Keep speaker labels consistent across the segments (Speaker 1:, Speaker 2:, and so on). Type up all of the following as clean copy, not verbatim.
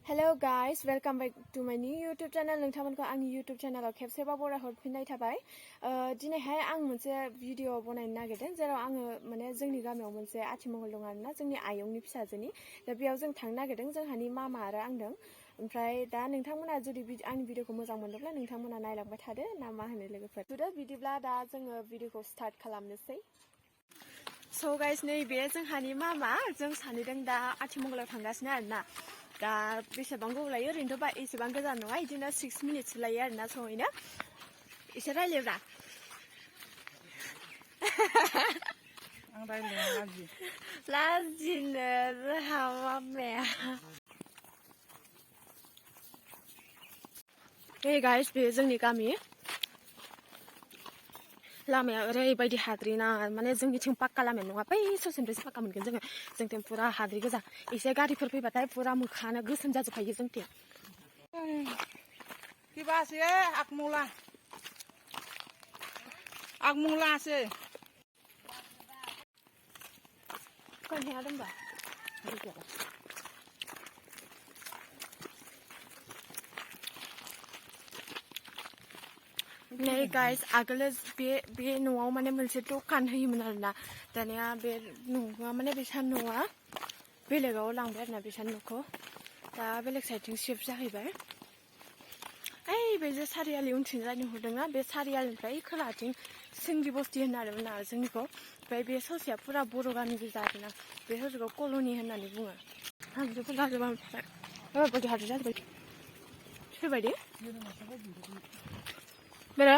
Speaker 1: Hello guys, welcome back to my new YouTube channel. नोंथांमोनखौ आंनि YouTube channel खेबसेबाव बराय हरफिननाय थाबाय। दिनैहाय आं मोनसे भिडिअ बनायनो नागिरदों जेराव आङो माने जोंनि गामियाव मोनसे आथिमंगल दं आरोना जोंनि आयंनि फिसाजोनि दा बेयाव जों थांनो नागिरदों जोंहानि मामा आरो आंदों। ओमफ्राय दा नोंथांमोना जुदि आंनि भिडिअखौ मोजां मोनोब्ला नोंथांमोना नायलांबाय थादो ना मा होनो लोगोफोर। बिदिब्ला दा जोङो भिडिअखौ स्टार्ट खालामनोसै। So guys, नैबे जोंहानि मामा जों सानैदों दा आथिमंगलाव थांगासिनो आरोना। दा बेसेबां गोबाव लायो ओरैनोथ' बा एसेबां गोजान नङा बिदिनो 6 मिनिटसो लायो आरोना सहैनो एसे रायलायब्रा
Speaker 2: आं रायलाया
Speaker 1: लाजिनो रोहा मामाया हे गाइस बे जोंनि गामि लामाया ओरैबायदि हाद्रि ना माने जोंनिथिं पाक्का लामाया नङा बै ससेनिफ्रायसो पाक्का मोनगोन जोङो जोंथिं पुरा हाद्रि गोजा एसे गारिफोर फैबाथाय पुरा मोखाङानो गोसोम जाजोबखायो जोंथिं
Speaker 2: किबासे आगमुलासे
Speaker 1: खोनहाया दंबा नै गाइस आगोल बे न'आव माने मोनसे दखान होयोमोन आरोना दानिया बे न'आ माने बिसा न'आ बेलेगाव लांबाय आरोना बिसा न'खौ दा बेलेग साइडथिं शिफ्ट जाहैबाय ओइ बे जे सारियालि उनथिंजाय नुहुरदोंना बे सारियालिनिफ्राय खोलाथिं सिंगि बस्ति होनो आरोना जोंनिखौ ओमफ्राय बे ससेया पुरा बर' गामि गोजा आरोना बे ससेखौ कल'नि होननानै बुङो हाद्रिफोर जाजोबा ओमफ्राय ओरैबायदि हाद्रि जाजोब्बाय सोरबायदि बेरा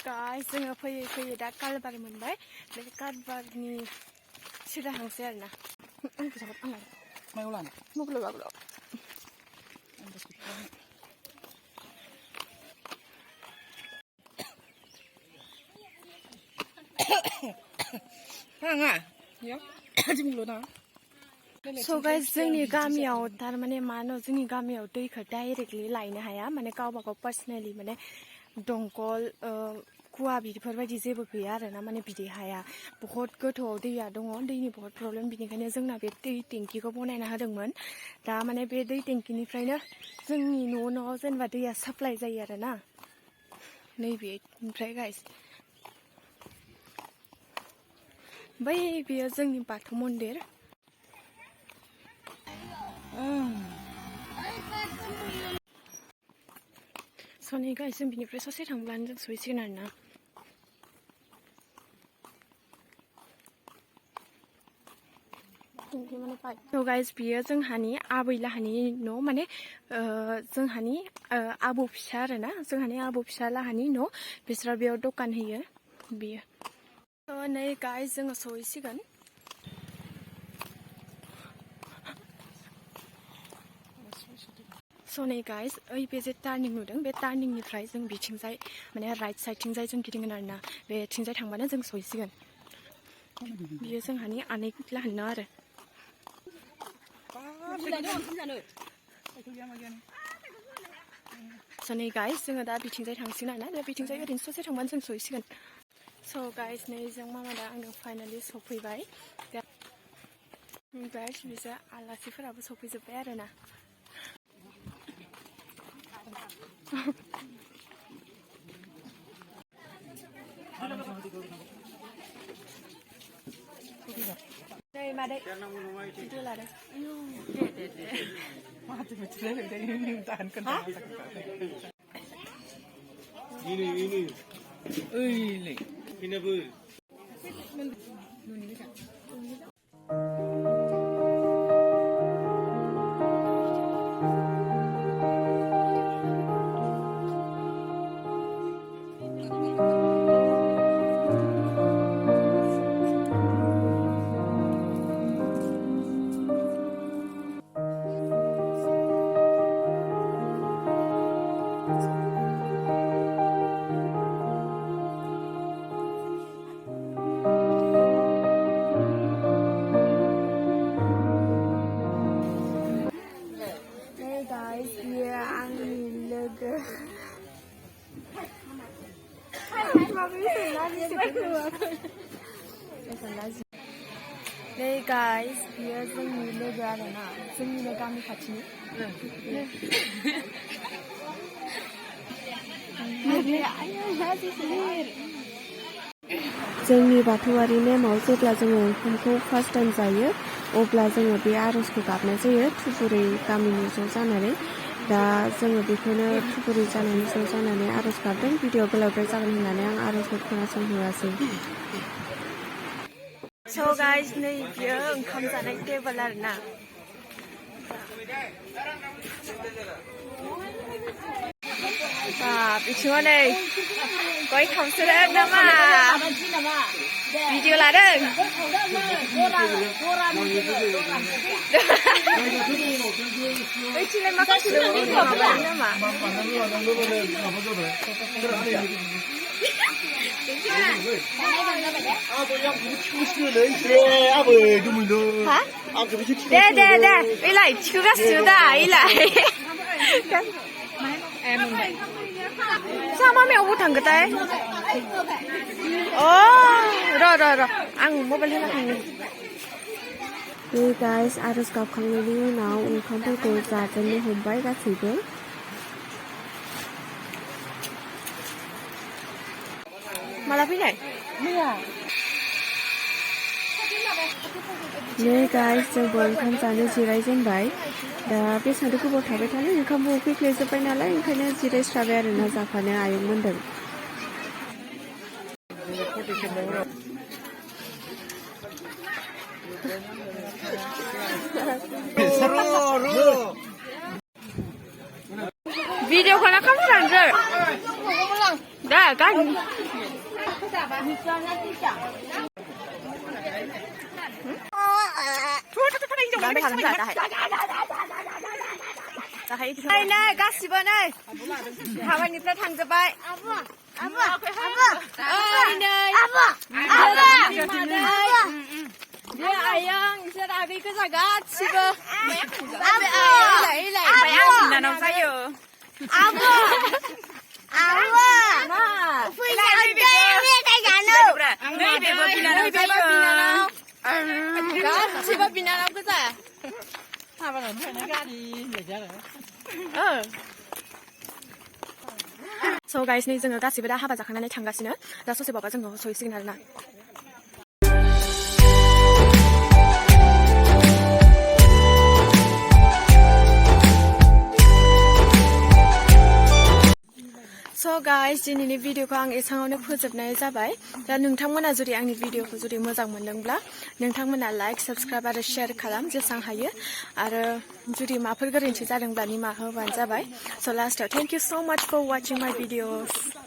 Speaker 1: guys जोङो फैयै फैयै दा कालबार मोनबाय बे कालबारनि सिदा हांसै आरोना आंखौ जाबाय आंना
Speaker 2: मायाव लानो
Speaker 1: मबाइल बाबुल
Speaker 2: थाङा याव आथिमंगल ना
Speaker 1: So guys जोंनि गामियाव थारमाने मा होनो जोंनि गामियाव दैखौ डाइरेक्टलि लायनो हाया माने गावबा गाव पार्सनेलि माने दंकल कुवा बिदिफोरबायदि जेबो गैया आरोना माने बिदि हाया बहुत गोथौआव दैया दङ दैनि बहुत प्रब्लेम बिनिखायनो जोंना बे दै टेंकिखौ बनायना होदोंमोन दा माने बे दै टेंकिनिफ्रायनो जोंनि न'आव जेनेबा दैया साप्लाय जायो आरोना नैबे ओमफ्राय गाइस बै बेयो जोंनि बाथौ मन्दिर सनै गाइस जों बिनिफ्राय ससे थांब्लानो जों सहैसिगोन आरोना So guys बियो जोंहानि आबै लाहानि न' माने जोंहानि आबौ फिसा आरोना जोंहानि आबौ फिसा लाहानि न' बिस्रा बेयाव दखान होयो बियो नै गाइस जोङो सहैसिगोन सनै गाइस ओइ बे जे टार्निं नुदों बे टार्निंनिफ्राय जों बिथिंजाय माने राइट साइडथिंजाय जों गिदिंगोन आरोना बेथिंजाय थांबानो जों सहैसिगोन बियो जोंहानि आनै लाहानि न' आरो सनै गाइस जोङो दा बिथिंजाय थांसिगोन आरोना दा बिथिंजाय ओरैनो ससे थांबानो जों सहैसिगोन स' गाइस नै जों मामा दा आङो फाइनालि सफैबाय गाइस बिसोर आलासिफोराबो सफैजोब्बाय आरोना नै मादै भिडिअ लादों दे
Speaker 2: माथो मिथिलायलायदों दान खोन्था
Speaker 3: ini
Speaker 2: ओइलै
Speaker 3: kenapa
Speaker 1: Hey guys, बियो जोंनि लोगो आरोना जोंनिनो गामि खाथिनि जोंनि बाथौआरि नेमाव जेब्ला जोङो ओंखामखौ फार्स्ट टाइम जायो अब्ला जोङो बे आर'जखौ गाबनाय जायो थुबुरै गामिनि ज' जानानै दा जोङो बेखौनो थुबुरै जानायनि ज' जानानै आर'ज गाबदों भिडिअ गोलावद्राय जागोन होननानै आं आर'जखौ खोनासंहोआसै So guys, नै बियो ओंखाम जानाय टेबोल आरोना बिथिङाव नै गय खावसोरो नामा भिडिअ लादों ओइथिंलाय मा खालामदों नामा दे ओइलाय थिखोगासिनो दा ओइलाय सा मामायाव बबाव थांगोथाय र' आं मबाइल होना थांनि Hey guys, आर'ज गाबखांनायनि उनाव ओंखामफोरखौ जाजेननो हमबाय गासैबो माला फैनाय नै गाइस जोंबो ओंखाम जानो जिरायजेनबाय दा बेसांथ' गोबाव थाबाय थानो ओंखामबो उखैफ्लेजोब्बाय नालाय ओंखायनो जिरायस्राबाय आरोना जाफानो आयंमोनदों Video ko na kamu dah kan Này गासिबो नै हाबानिफ्राय थांजोबबाय बे आयं इसोर आगै गोजा गासिबो बिनानाव जायो गासिबो बिनानाव गोजा So guys, नै जोङो गासिबो दा हाबा जाखांनानै थांगासिनो दा ससे बाबा जोङो सहैसिगोन आरोना So guys, दिनैनि भिडिअखौ आं एसेबांनो फोजोबनाय जाबाय दा नोंथांमोना जुदि आंनि भिडिअखौ जुदि मोजां मोनदोंब्ला नोंथांमोना लाइक साबस्क्राइब आरो शेयार खालाम जेसां हायो आरो जुदि माफोर गोरोन्थि जादोंब्ला निमाहा होबानो जाबाय So लास्टआव thank you so much for watching my videos